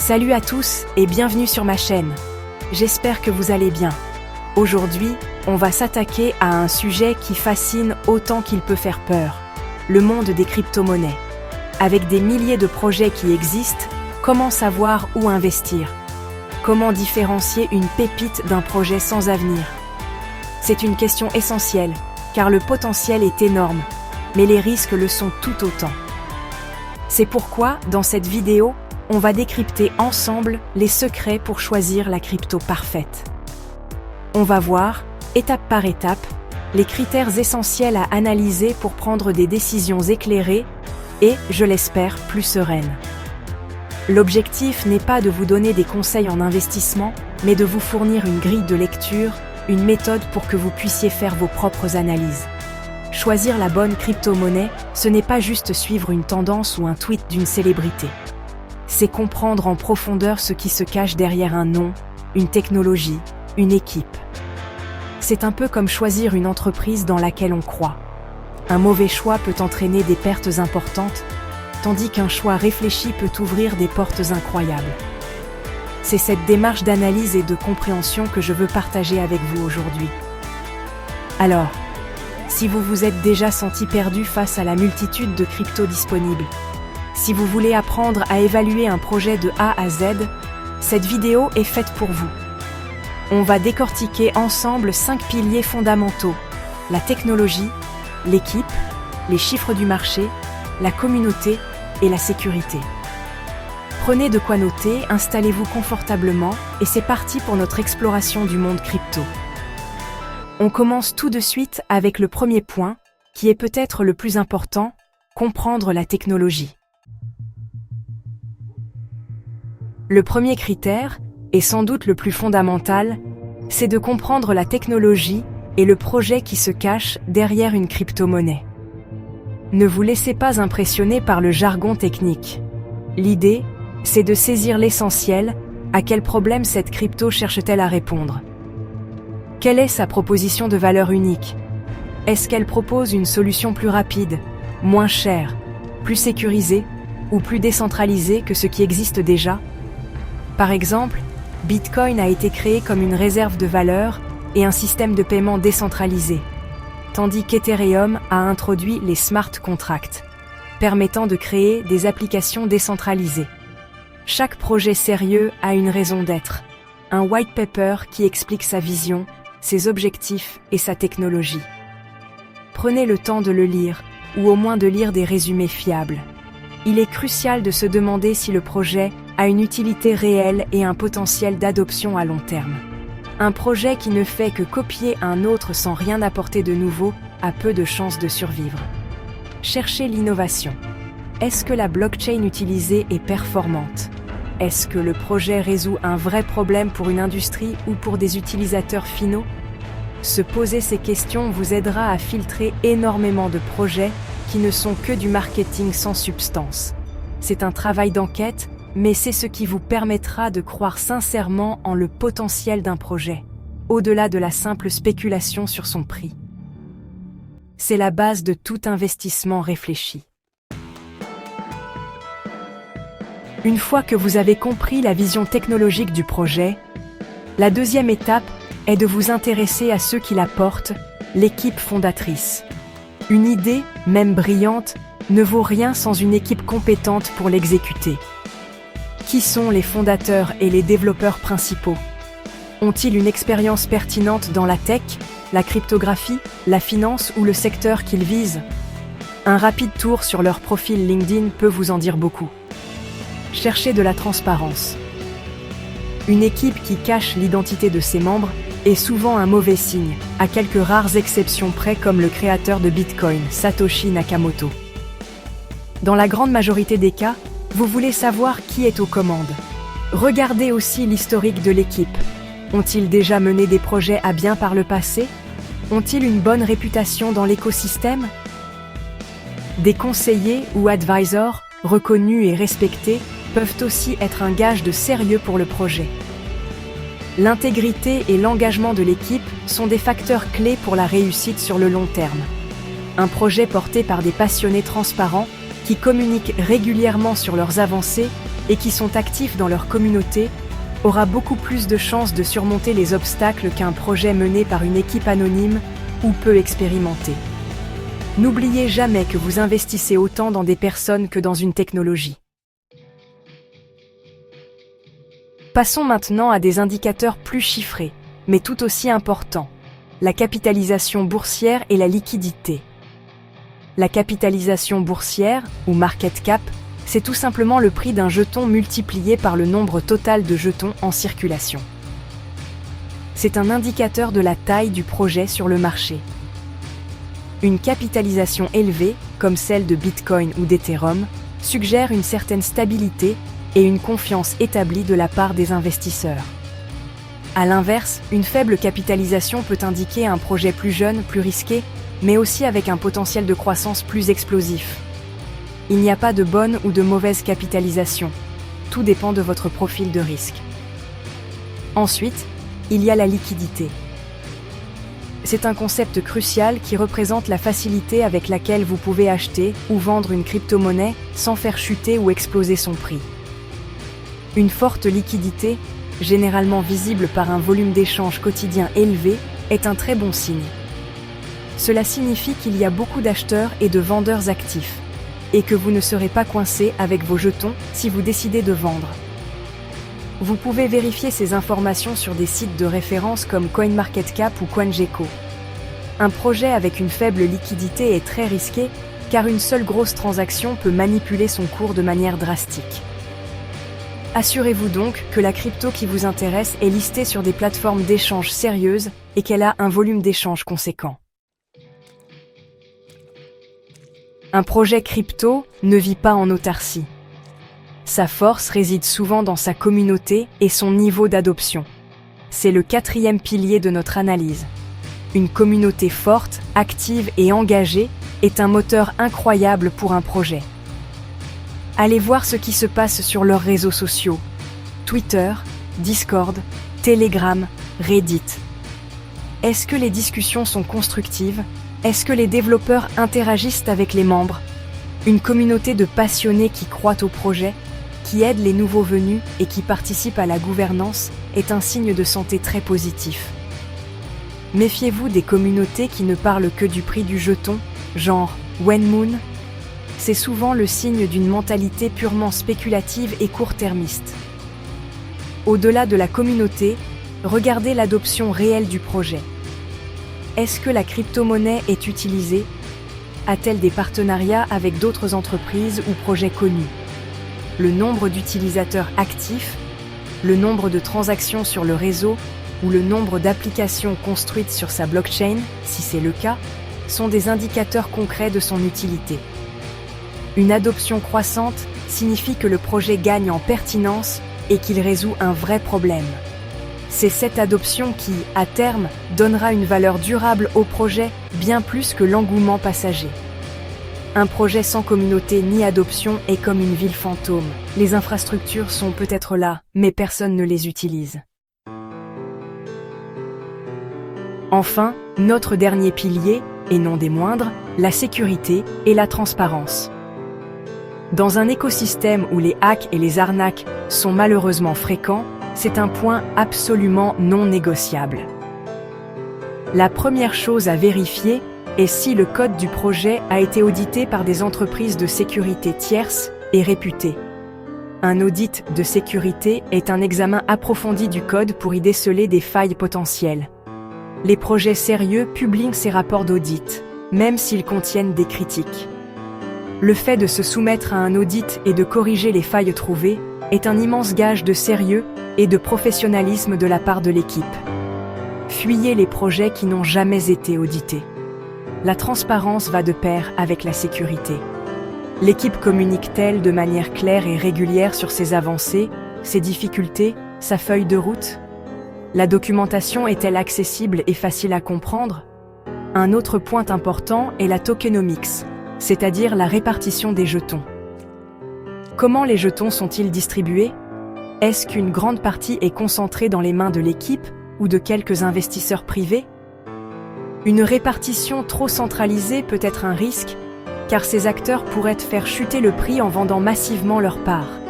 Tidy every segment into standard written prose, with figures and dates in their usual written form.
Salut à tous et bienvenue sur ma chaîne. J'espère que vous allez bien. Aujourd'hui, on va s'attaquer à un sujet qui fascine autant qu'il peut faire peur, le monde des crypto-monnaies. Avec des milliers de projets qui existent, comment savoir où investir? Comment différencier une pépite d'un projet sans avenir? C'est une question essentielle, car le potentiel est énorme, mais les risques le sont tout autant. C'est pourquoi, dans cette vidéo, on va décrypter ensemble les secrets pour choisir la crypto parfaite. On va voir, étape par étape, les critères essentiels à analyser pour prendre des décisions éclairées et, je l'espère, plus sereines. L'objectif n'est pas de vous donner des conseils en investissement, mais de vous fournir une grille de lecture, une méthode pour que vous puissiez faire vos propres analyses. Choisir la bonne crypto-monnaie, ce n'est pas juste suivre une tendance ou un tweet d'une célébrité. C'est comprendre en profondeur ce qui se cache derrière un nom, une technologie, une équipe. C'est un peu comme choisir une entreprise dans laquelle on croit. Un mauvais choix peut entraîner des pertes importantes, tandis qu'un choix réfléchi peut ouvrir des portes incroyables. C'est cette démarche d'analyse et de compréhension que je veux partager avec vous aujourd'hui. Alors, si vous vous êtes déjà senti perdu face à la multitude de cryptos disponibles, si vous voulez apprendre à évaluer un projet de A à Z, cette vidéo est faite pour vous. On va décortiquer ensemble 5 piliers fondamentaux: la technologie, l'équipe, les chiffres du marché, la communauté et la sécurité. Prenez de quoi noter, installez-vous confortablement et c'est parti pour notre exploration du monde crypto. On commence tout de suite avec le premier point, qui est peut-être le plus important, comprendre la technologie. Le premier critère, et sans doute le plus fondamental, c'est de comprendre la technologie et le projet qui se cache derrière une crypto-monnaie. Ne vous laissez pas impressionner par le jargon technique. L'idée, c'est de saisir l'essentiel: à quel problème cette crypto cherche-t-elle à répondre? Quelle est sa proposition de valeur unique? Est-ce qu'elle propose une solution plus rapide, moins chère, plus sécurisée ou plus décentralisée que ce qui existe déjà? Par exemple, Bitcoin a été créé comme une réserve de valeur et un système de paiement décentralisé, tandis qu'Ethereum a introduit les smart contracts, permettant de créer des applications décentralisées. Chaque projet sérieux a une raison d'être, un white paper qui explique sa vision, ses objectifs et sa technologie. Prenez le temps de le lire, ou au moins de lire des résumés fiables. Il est crucial de se demander si le projet a une utilité réelle et un potentiel d'adoption à long terme. Un projet qui ne fait que copier un autre sans rien apporter de nouveau a peu de chances de survivre. Cherchez l'innovation. Est-ce que la blockchain utilisée est performante? Est-ce que le projet résout un vrai problème pour une industrie ou pour des utilisateurs finaux? Se poser ces questions vous aidera à filtrer énormément de projets qui ne sont que du marketing sans substance. C'est un travail d'enquête, mais c'est ce qui vous permettra de croire sincèrement en le potentiel d'un projet, au-delà de la simple spéculation sur son prix. C'est la base de tout investissement réfléchi. Une fois que vous avez compris la vision technologique du projet, la deuxième étape est de vous intéresser à ceux qui la portent, l'équipe fondatrice. Une idée, même brillante, ne vaut rien sans une équipe compétente pour l'exécuter. Qui sont les fondateurs et les développeurs principaux? Ont-ils une expérience pertinente dans la tech, la cryptographie, la finance ou le secteur qu'ils visent? Un rapide tour sur leur profil LinkedIn peut vous en dire beaucoup. Cherchez de la transparence. Une équipe qui cache l'identité de ses membres est souvent un mauvais signe, à quelques rares exceptions près comme le créateur de Bitcoin, Satoshi Nakamoto. Dans la grande majorité des cas, vous voulez savoir qui est aux commandes. Regardez aussi l'historique de l'équipe. Ont-ils déjà mené des projets à bien par le passé? Ont-ils une bonne réputation dans l'écosystème? Des conseillers ou advisors, reconnus et respectés, peuvent aussi être un gage de sérieux pour le projet. L'intégrité et l'engagement de l'équipe sont des facteurs clés pour la réussite sur le long terme. Un projet porté par des passionnés transparents qui communiquent régulièrement sur leurs avancées et qui sont actifs dans leur communauté aura beaucoup plus de chances de surmonter les obstacles qu'un projet mené par une équipe anonyme ou peu expérimentée. N'oubliez jamais que vous investissez autant dans des personnes que dans une technologie. Passons maintenant à des indicateurs plus chiffrés, mais tout aussi importants, la capitalisation boursière et la liquidité. La capitalisation boursière, ou market cap, c'est tout simplement le prix d'un jeton multiplié par le nombre total de jetons en circulation. C'est un indicateur de la taille du projet sur le marché. Une capitalisation élevée, comme celle de Bitcoin ou d'Ethereum, suggère une certaine stabilité et une confiance établie de la part des investisseurs. À l'inverse, une faible capitalisation peut indiquer un projet plus jeune, plus risqué, mais aussi avec un potentiel de croissance plus explosif. Il n'y a pas de bonne ou de mauvaise capitalisation. Tout dépend de votre profil de risque. Ensuite, il y a la liquidité. C'est un concept crucial qui représente la facilité avec laquelle vous pouvez acheter ou vendre une crypto-monnaie sans faire chuter ou exploser son prix. Une forte liquidité, généralement visible par un volume d'échange quotidien élevé, est un très bon signe. Cela signifie qu'il y a beaucoup d'acheteurs et de vendeurs actifs, et que vous ne serez pas coincé avec vos jetons si vous décidez de vendre. Vous pouvez vérifier ces informations sur des sites de référence comme CoinMarketCap ou CoinGecko. Un projet avec une faible liquidité est très risqué car une seule grosse transaction peut manipuler son cours de manière drastique. Assurez-vous donc que la crypto qui vous intéresse est listée sur des plateformes d'échange sérieuses et qu'elle a un volume d'échange conséquent. Un projet crypto ne vit pas en autarcie. Sa force réside souvent dans sa communauté et son niveau d'adoption. C'est le 4e pilier de notre analyse. Une communauté forte, active et engagée est un moteur incroyable pour un projet. Allez voir ce qui se passe sur leurs réseaux sociaux. Twitter, Discord, Telegram, Reddit. Est-ce que les discussions sont constructives ? Est-ce que les développeurs interagissent avec les membres ? Une communauté de passionnés qui croient au projet, qui aident les nouveaux venus et qui participent à la gouvernance est un signe de santé très positif. Méfiez-vous des communautés qui ne parlent que du prix du jeton, genre Wenmoon. C'est souvent le signe d'une mentalité purement spéculative et court-termiste. Au-delà de la communauté, regardez l'adoption réelle du projet. Est-ce que la crypto-monnaie est utilisée ? A-t-elle des partenariats avec d'autres entreprises ou projets connus ? Le nombre d'utilisateurs actifs, le nombre de transactions sur le réseau ou le nombre d'applications construites sur sa blockchain, si c'est le cas, sont des indicateurs concrets de son utilité. Une adoption croissante signifie que le projet gagne en pertinence et qu'il résout un vrai problème. C'est cette adoption qui, à terme, donnera une valeur durable au projet bien plus que l'engouement passager. Un projet sans communauté ni adoption est comme une ville fantôme. Les infrastructures sont peut-être là, mais personne ne les utilise. Enfin, notre dernier pilier, et non des moindres, la sécurité et la transparence. Dans un écosystème où les hacks et les arnaques sont malheureusement fréquents, c'est un point absolument non négociable. La première chose à vérifier est si le code du projet a été audité par des entreprises de sécurité tierces et réputées. Un audit de sécurité est un examen approfondi du code pour y déceler des failles potentielles. Les projets sérieux publient ces rapports d'audit, même s'ils contiennent des critiques. Le fait de se soumettre à un audit et de corriger les failles trouvées est un immense gage de sérieux et de professionnalisme de la part de l'équipe. Fuyez les projets qui n'ont jamais été audités. La transparence va de pair avec la sécurité. L'équipe communique-t-elle de manière claire et régulière sur ses avancées, ses difficultés, sa feuille de route ? La documentation est-elle accessible et facile à comprendre ? Un autre point important est la tokenomics, c'est-à-dire la répartition des jetons. Comment les jetons sont-ils distribués ? Est-ce qu'une grande partie est concentrée dans les mains de l'équipe ou de quelques investisseurs privés ? Une répartition trop centralisée peut être un risque, car ces acteurs pourraient faire chuter le prix en vendant massivement leurs parts.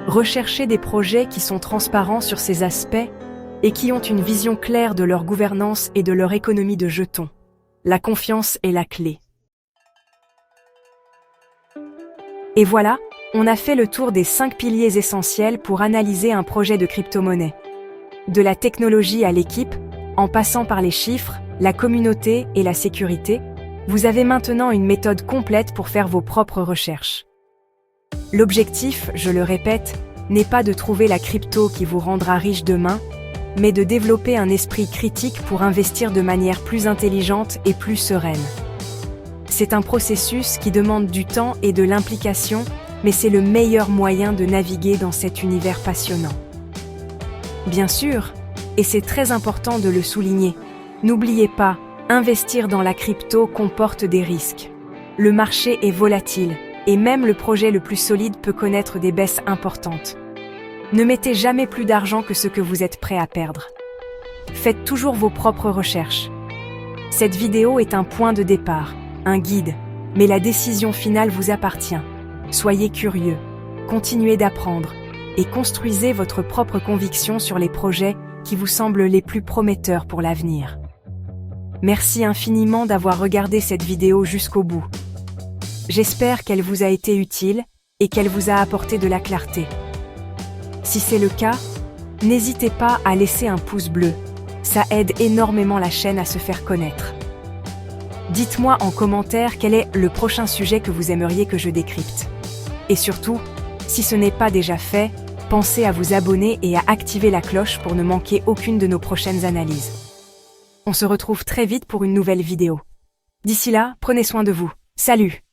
Recherchez des projets qui sont transparents sur ces aspects et qui ont une vision claire de leur gouvernance et de leur économie de jetons. La confiance est la clé. Et voilà, on a fait le tour des 5 piliers essentiels pour analyser un projet de crypto-monnaie. De la technologie à l'équipe, en passant par les chiffres, la communauté et la sécurité, vous avez maintenant une méthode complète pour faire vos propres recherches. L'objectif, je le répète, n'est pas de trouver la crypto qui vous rendra riche demain, mais de développer un esprit critique pour investir de manière plus intelligente et plus sereine. C'est un processus qui demande du temps et de l'implication, mais c'est le meilleur moyen de naviguer dans cet univers passionnant. Bien sûr, et c'est très important de le souligner, n'oubliez pas, investir dans la crypto comporte des risques. Le marché est volatile, et même le projet le plus solide peut connaître des baisses importantes. Ne mettez jamais plus d'argent que ce que vous êtes prêt à perdre. Faites toujours vos propres recherches. Cette vidéo est un point de départ, un guide, mais la décision finale vous appartient. Soyez curieux, continuez d'apprendre, et construisez votre propre conviction sur les projets qui vous semblent les plus prometteurs pour l'avenir. Merci infiniment d'avoir regardé cette vidéo jusqu'au bout. J'espère qu'elle vous a été utile et qu'elle vous a apporté de la clarté. Si c'est le cas, n'hésitez pas à laisser un pouce bleu. Ça aide énormément la chaîne à se faire connaître. Dites-moi en commentaire quel est le prochain sujet que vous aimeriez que je décrypte. Et surtout, si ce n'est pas déjà fait, pensez à vous abonner et à activer la cloche pour ne manquer aucune de nos prochaines analyses. On se retrouve très vite pour une nouvelle vidéo. D'ici là, prenez soin de vous. Salut!